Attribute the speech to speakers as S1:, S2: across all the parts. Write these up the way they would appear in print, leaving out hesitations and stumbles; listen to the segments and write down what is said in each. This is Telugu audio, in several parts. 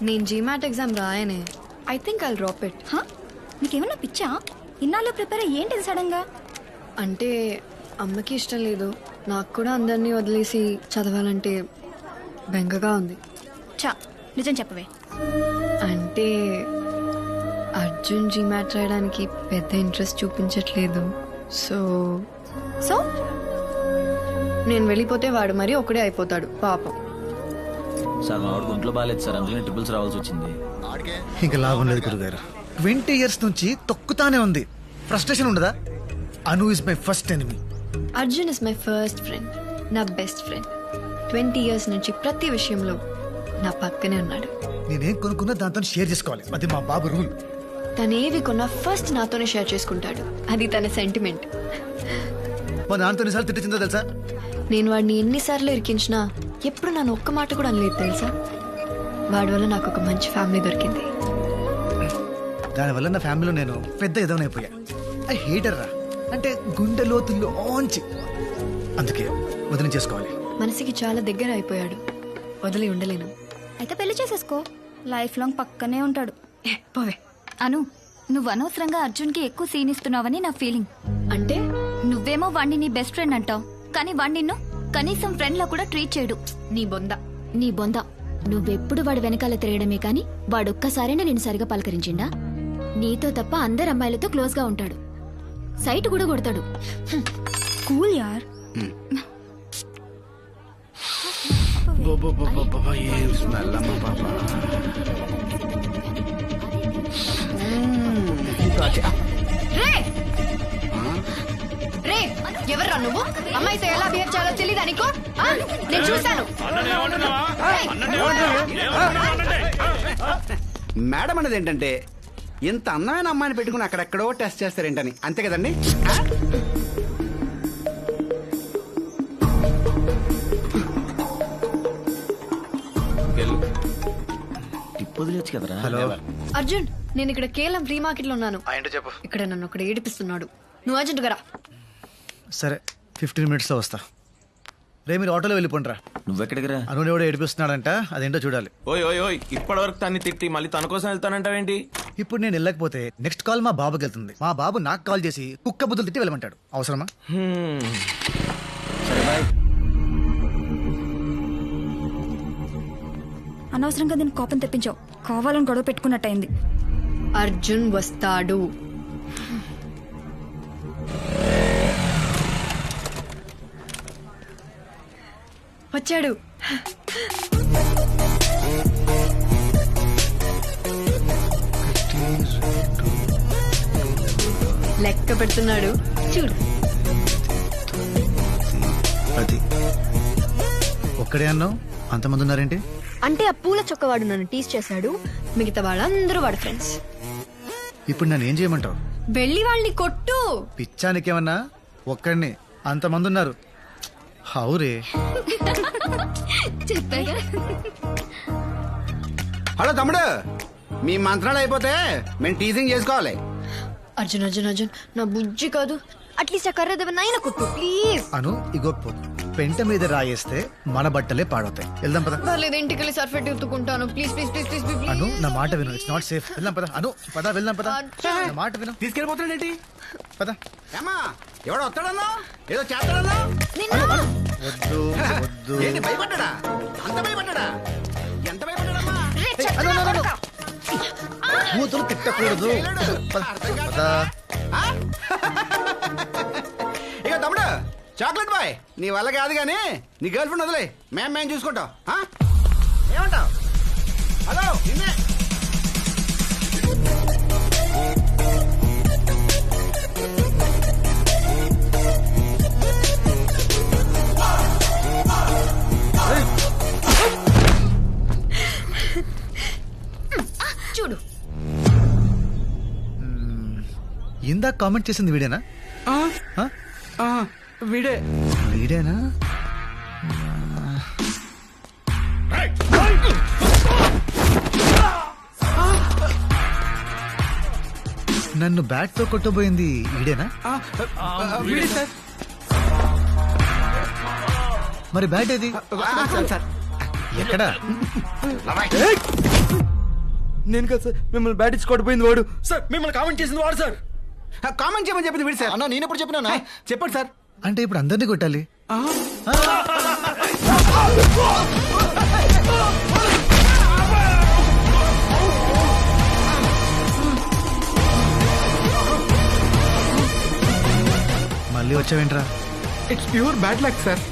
S1: నేను జీమాట్ ఎగ్జామ్ రాయనే. I think I'll drop it.
S2: నీకేమన్నా పిచ్చా? ఇన్నాళ్ళు ప్రిపేర్ ఏంటి సడన్ గా?
S1: అంటే అమ్మకి ఇష్టం లేదు, నాకు కూడా అందరినీ వదిలేసి చదవాలంటే బెంగగా ఉంది.
S2: చా నిజం చెప్పవే.
S1: అంటే అర్జున్ జీమాట్ రాయడానికి పెద్ద ఇంట్రెస్ట్ చూపించట్లేదు. సో
S2: సో
S1: నేను వెళ్ళిపోతే వాడు మరీ ఒకడే అయిపోతాడు పాపం.
S3: సార్ మా వాడికి ఒంట్లో బాగాలేదు సార్, అందుకని ట్రిపుల్స్ రావాల్సి వచ్చింది.
S4: ఇంకా లాభం లేదు గురుగారు. 20 years నుంచి తొక్కుతానే ఉంది. ఫ్రస్ట్రేషన్ ఉండదా? Anu is my first enemy.
S1: Arjun is my first friend, నా బెస్ట్ ఫ్రెండ్. 20 years నుంచి ప్రతి విషయంలో నా పక్కనే ఉన్నాడు.
S4: నేనేం కొనుక్కున్నా దాంతో షేర్ చేసుకోవాలి, అది మా బాబు రూల్.
S1: తనేవి కొన్నా ఫస్ట్ నాతోనే షేర్ చేసుకుంటాడు, అది తన సెంటిమెంట్.
S4: మా నాన్నతో ఎన్నిసార్లు తిట్టిందో తెలుసా?
S1: నేను వాడిని ఎన్నిసార్లు ఇరికించినా ఎప్పుడు నన్ను ఒక్క మాట కూడా అనలేదు తెలుసా. వాడి వల్ల నాకు ఒక మంచి ఫ్యామిలీ దొరికింది.
S4: దానివల్ల నా ఫ్యామిలీలో నేను పెద్ద ఎదవనైపోయా. ఐ హేటర్ రా, అంటే గుండె లోతుల్లో ఆంచి. అందుకే వదిలి చేసుకోవాలి.
S1: మనసుకి చాలా దగ్గర అయిపోయాడు, వదిలి ఉండలేను.
S2: అయితే పెళ్లి చేసేసుకో, లైఫ్ లాంగ్ పక్కనే ఉంటాడు.
S1: పోవే.
S2: అను, నువ్వు అనవసరంగా అర్జున్కి ఎక్కువ సీన్ ఇస్తున్నావని నా ఫీలింగ్.
S1: అంటే
S2: నువ్వేమో వాణ్ణి నీ బెస్ట్ ఫ్రెండ్ అంటావు, కానీ వాణ్ణి నిన్ను కనీసం ఫ్రెండ్ లా కూడా ట్రీట్ చేయడు.
S5: నీ బొంద నువ్వెప్పుడు వాడు వెనకాల తిరగడమే కాని వాడొక్కసారైనా నేను సరిగా పలకరించిండా? నీతో తప్ప అందరు అమ్మాయిలతో క్లోజ్ గా ఉంటాడు, సైట్ కూడా కొడతాడు.
S2: కూల్ యార్.
S1: రే ఎవర్రా నువ్వు? అమ్మాయితో ఎలా బిహేవ్ చేయాలో తెలీదా నీకు? నేను చూశాను.
S6: మేడం అనేది ఏంటంటే ఇంత అందమైన అమ్మాయిని పెట్టుకుని అక్కడెక్కడో టెస్ట్ చేస్తారేంటని, అంతే కదండి?
S3: టిప్ వదిలేచ్చు కదరా.
S4: హలో
S1: అర్జున్, నేను ఇక్కడ కేవలం ఫ్రీ మార్కెట్ లో ఉన్నాను.
S4: చెప్పు.
S1: ఇక్కడ నన్ను ఒకడు ఏడిపిస్తున్నాడు, నువ్వు అర్జెంట్ గా రా.
S4: సరే 15 minutes లో వస్తా. రే మీరు ఆటోలో వెళ్ళిపోండి రా.
S3: నువ్వెక్కడికి రా?
S4: అను ఎవడో ఏడిపిస్తున్నాడంట, అదేంటో చూడాలి.
S7: ఓయ్ ఓయ్ ఓయ్, ఇప్పటి వరకు తన్ని తిట్టి మళ్ళీ తన కోసం వెళ్తానంటావేంటి?
S4: ఇప్పుడు నేను వెళ్ళకపోతే నెక్స్ట్ కాల్ మా బాబుకి వెళ్తుంది. మా బాబు నాకు కాల్ చేసి కుక్క బుద్ధులు తిట్టి వెళ్ళమంటాడు. అవసరమా?
S3: సరే బాయ్.
S2: అనవసరంగా దీన్ని కోపం తెప్పించావు, కావాలని గొడవ పెట్టుకున్నట్టయింది.
S1: అర్జున్ వస్తాడు. వచ్చాడు. లెక్క పెడుతున్నాడు చూడు.
S4: అది ఒక్కడే అన్నావు, అంతమంది ఉన్నారేంటి?
S1: అంటే ఆ పూల చొక్కవాడు నన్ను టీజ్ చేశాడు, మిగతా వాళ్ళందరూ వాడు ఫ్రెండ్స్.
S4: ఇప్పుడు నన్ను ఏం చేయమంటావు?
S1: వెళ్ళి వాళ్ళని కొట్టు.
S4: పిచ్చానికేమన్నా? ఒక్కడిని అంతమంది ఉన్నారు. హౌరే.
S6: హలో తమ్ముడు, మీ మంత్రాలు అయిపోతే మేము టీజింగ్ చేసుకోవాలి.
S1: అర్జున్ అర్జున్ అర్జున్, నా బుజ్జి కాదు, అట్లీస్ట్ ఆ కర్ర దెబ్బనైనా కొట్టు ప్లీజ్.
S4: అను ఇగోపో, పెంట మీద రాయేస్తే మన బట్టలే పాడవుతాయి. వెళ్దాం పద.
S1: పర్లేదు, ఇంటికి వెళ్ళి సర్ఫెట్ ఎత్తుకుంటాను. Please please please please please.
S4: Anu నా మాట విను, ఇట్స్ నాట్ సేఫ్. వెళ్దాం పద. అను పద, వెళ్దాం పద. నా మాట విను,
S6: తీసుకెళ్ళిపోతాడేంటి?
S4: పద.
S6: ఏమా ఎవడో వస్తాడన్నా, ఏదో చేస్తాడన్నా?
S4: వద్దు వద్దు.
S6: ఏంటి భయపడ్డా? అంత భయపడ్డా? ఎంత భయపడ్డాడమ్మా?
S4: అను, అను, అను. కూతురు తిట్టకూడదు. పద, పద.
S6: ఇక తమ్ముడు చాక్లెట్ బాయ్, నీ వల్ల కాదు కానీ నీ గర్ల్ ఫ్రెండ్ వదిలే, మేము చూసుకుంటాం. ఏమంటావు? హలో నిన్నే.
S1: చూడు.
S4: ఇందాక కామెంట్ చేసింది వీడేనా?
S6: వీడే.
S4: వీడేనా? నన్ను బ్యాట్ తో కొట్టబోయింది వీడేనా?
S6: వీడే సార్.
S4: మరి బ్యాట్ ఏది?
S6: సార్
S4: ఎక్కడా?
S8: నేను కదా సార్, మిమ్మల్ని బ్యాట్ ఇచ్చి కొట్టిపోయింది వాడు. సార్ మిమ్మల్ని కామెంట్ చేసింది వాడు సార్.
S6: కామెంట్ చేయమని చెప్పింది వీడు సార్.
S8: అన్న నేను ఎప్పుడు చెప్పినా
S6: చెప్పండి సార్.
S4: అంటే ఇప్పుడు అందరినీ కొట్టాలి? మళ్ళీ వచ్చావేంట్రా?
S6: It's pure bad luck sir.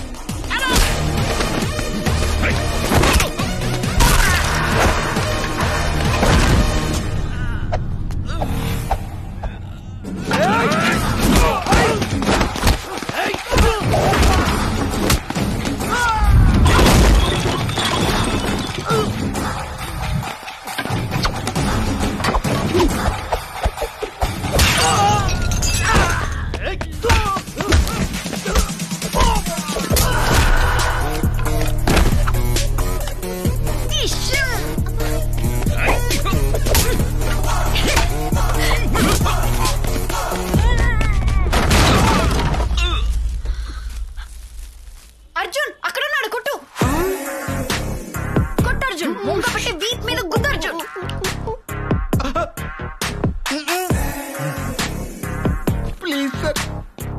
S1: Arjun అక్కడ ఉన్నాడు, కొట్టు కొట్టు అర్జున్. ముంగ పెట్టి వీప్ మీద గుద్దు Arjun.
S6: Please sir,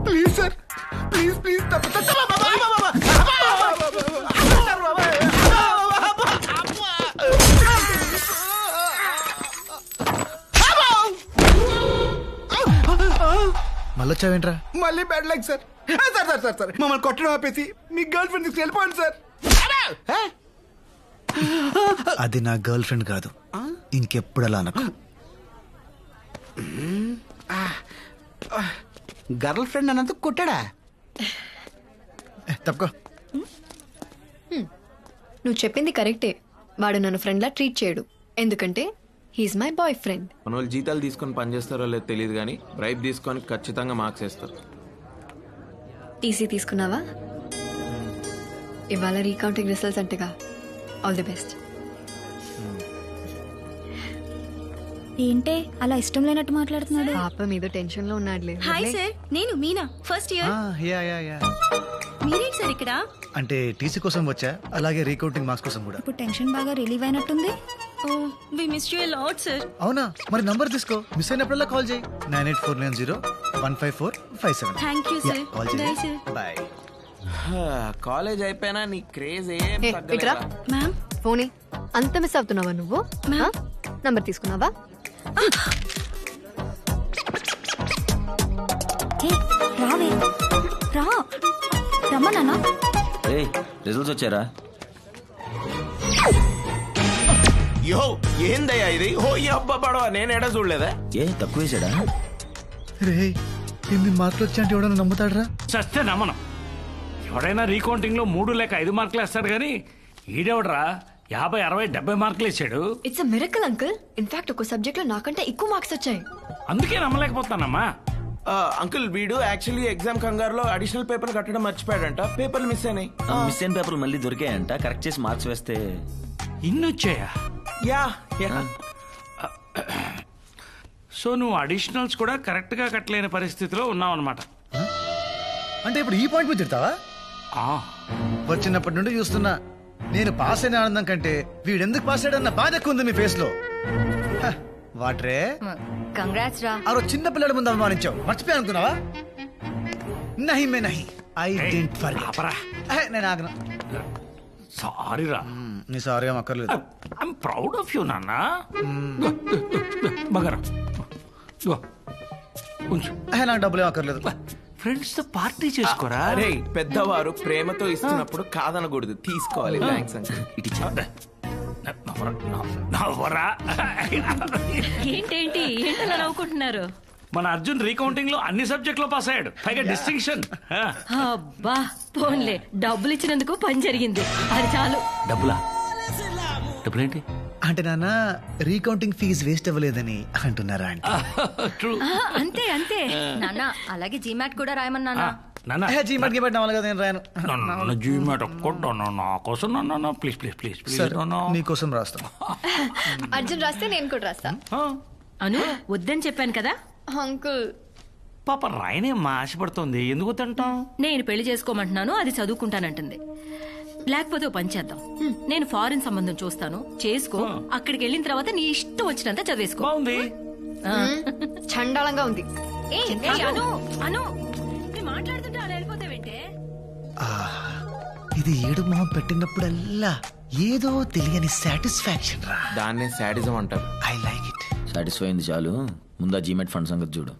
S6: please sir, please please.
S4: మళ్ళీ వచ్చావేంట్రా?
S6: మళ్ళీ bad luck sir. Sir sir sir sir మమ్మల్ని కొట్టడం ఆపేసి మీ గర్ల్ ఫ్రెండ్ తీసుకు వెళ్ళిపోండి సార్.
S4: అది నా గర్ల్ ఫ్రెండ్ కాదు, ఇంకెప్పుడు అలా అనకు.
S6: గర్ల్ ఫ్రెండ్ అన్నందుకు కొట్టాడా?
S4: తప్పుకో.
S1: నువ్వు చెప్పింది కరెక్టే. వాడు నన్ను ఫ్రెండ్లా ట్రీట్ చేయడు, ఎందుకంటే హీఈస్ మై బాయ్ ఫ్రెండ్.
S7: మన వాళ్ళు జీతాలు తీసుకొని పని చేస్తారో లేదో తెలియదు కానీ బ్రైబ్ తీసుకొని ఖచ్చితంగా మార్క్స్ వేస్తారు.
S1: టీసీ తీసుకున్నావా? ఇవాళ రీకౌంటింగ్ రిజల్ట్స్ అంటగా. All the best.
S2: ఏంటే అలా ఇష్టం లేనట్టు మాట్లాడుతున్నాడు?
S1: పాప మీద టెన్షన్ లో ఉన్నాడులే.
S2: హాయ్ సార్, నేను Meena, first year.
S4: Yeah yeah yeah.
S2: మీరేంటి సార్ ఇక్కడ?
S4: అంటే టీసీ కోసం వచ్చా, అలాగే రీకౌంటింగ్ మార్క్స్ కోసం కూడా.
S2: ఇప్పుడు టెన్షన్ బాగా రిలీవ్ అయినట్టుంది. Oh we miss you a lot sir.
S4: అవునా? మరి నంబర్ తీసుకో, మిస్ అయినప్పుడల్లా కాల్ చేయి. 9849015457.
S2: Thank you sir.
S4: Call
S2: bye
S4: చేయి.
S2: సార్.
S4: బాయ్.
S7: కాలేజ్ అయిపోయినా నీ క్రేజ్ ఏం
S1: ఏ, ఇట్రా.
S7: తగ్గలేదా?
S2: మ్యామ్
S1: ఫోనే అంత మిస్ అవుతున్నావా నువ్వు? నంబర్ తీసుకున్నావా?
S2: ఏ రావే, రా రమ్మన్నా.
S3: ఏయ్ రిజల్ట్స్ వచ్చారా?
S7: యో ఏందయ్యా ఇది? ఓ ఈ అబ్బా పడవా, నేను ఎడ చూడలేదా?
S3: ఏ తక్కువ వేసాడా?
S4: రే, ఇన్ని మార్కులు వచ్చా అంటే ఎవడన్నా నమ్ముతాడరా?
S9: చస్తే నమ్మను. ఎవడైనా రీకౌంటింగ్ లో 3 లేక 5 మార్కులు వేస్తాడు కానీ ఈడెవడరా 50, 60, 70 మార్కులు వేసాడు.
S1: It's a miracle uncle. In fact ఒక సబ్జెక్ట్ లో నాకంటే ఎక్కువ మార్క్స్ వచ్చాయి.
S9: అందుకే నమ్మలేకపోతానమ్మా.
S7: అంకుల్ వీడు యాక్చువల్లీ ఎగ్జామ్ కంగారులో అడిషనల్ పేపర్ కట్టడం మర్చిపోయాడంట. పేపర్లు మిస్ అయినాయి.
S3: మిస్ అయిన పేపర్లు మళ్ళీ దొరికాయంట, కరెక్ట్ చేసి మార్క్స్ వేస్తే.
S9: ఇన్ని వచ్చాయా?
S7: Yeah yeah.
S9: సో నువ్వు అడిషనల్స్ కూడా కరెక్ట్ గా కట్టలేని పరిస్థితిలో ఉన్నావు అనమాట.
S4: అంటే ఇప్పుడు ఈ పాయింట్ మీద తిడతావా? వచ్చినప్పటి నుండి చూస్తున్నా, నేను పాస్ అయిన ఆనందం కంటే వీడెందుకు పాస్ అయ్యాడన్న బాధ ఎక్కువ ఉంది మీ ఫేస్ లో. హ, వాట్రే
S2: కంగ్రాట్స్ రా.
S4: ఆ రోజు చిన్న పిల్లల ముందు అవమానించావు, మర్చిపోయా అనుకున్నావా? నహి మే నహి, ఐ డెంట్ ఫర్. నేను ఆగను.
S9: సారీ రా.
S4: నీ సారీ ఏం అక్కర్లేదు.
S9: ఐఎమ్ ప్రౌడ్ ఆఫ్ యూ నాన్న. బగరా ఉంచు.
S4: నాకు డబ్బులు ఏం అక్కర్లేదు.
S9: ఫ్రెండ్స్ తో పార్టీ చేసుకోరా.
S7: అరే పెద్దవారు ప్రేమతో ఇస్తున్నప్పుడు కాదనకూడదు, తీసుకోవాలి. Thanks uncle.
S3: ఇటు ఇచ్చా.
S9: నవ్వరా.
S2: ఏంటేంటి ఏంటలా నవ్వుకుంటున్నారు?
S9: మన అర్జున్ రీకౌంటింగ్ లో అన్ని సబ్జెక్ట్ లో పాస్ అయ్యాడు, పైగా డిస్టింక్షన్.
S2: అబ్బా పోన్లే, డబ్బులు ఇచ్చినందుకు పని జరిగింది, అది చాలు.
S9: డబ్బులా? డబ్బులేంటి?
S4: అంటే నాన్న రీకౌంటింగ్ ఫీజు వేస్ట్ అవ్వలేదని అంటున్నారా? అంటే
S9: ట్రూ.
S2: అంతే అంతే నాన్న. అలాగే జీమాట్ కూడా రాయమన్నా.
S9: నాన్న
S4: జీమట్ గిమట్ నవ్వాలి కదా, నేను రాయను.
S9: జీమాట్ ఒక్కటి నా కోసం నాన్న, ప్లీజ్ ప్లీజ్ ప్లీజ్ ప్లీజ్.
S4: సరే, నీకోసం రాస్తాను.
S1: అర్జున్ రాస్తే నేను కూడా రాస్తా.
S2: అను వద్దని చెప్పాను కదా
S1: అంకుల్.
S9: పాప రాయనే మా ఆశపడుతోంది, ఎందుకు తింటాం?
S2: నేను పెళ్లి చేసుకోమంటున్నాను, అది చదువుకుంటానంటుంది.
S10: లేకపోతే ఓ పని చేద్దాం. నేను ఫారిన్ సంబంధం చూస్తాను, చేసుకో. అక్కడికి వెళ్ళిన తర్వాత నీ ఇష్టం వచ్చినంత చదివేసుకో.
S9: బాగుంది.
S1: చండాలంగా ఉంది.
S10: ఏయ్, ఏయ్, అను అను నేను మాట్లాడుతుంటే అలా వెళ్ళిపోతావేంటే?
S4: ఇది ఏడు మొహం పెట్టినప్పుడల్లా ఏదో తెలియని సాటిస్ఫాక్షన్ రా.
S7: దాన్నే శాడిజం అంటారు.
S4: I like it.
S3: సాటిస్ఫై అయింది చాలు, ముందు ఆ జీమెట్ ఫండ్ సంగతి చూడు.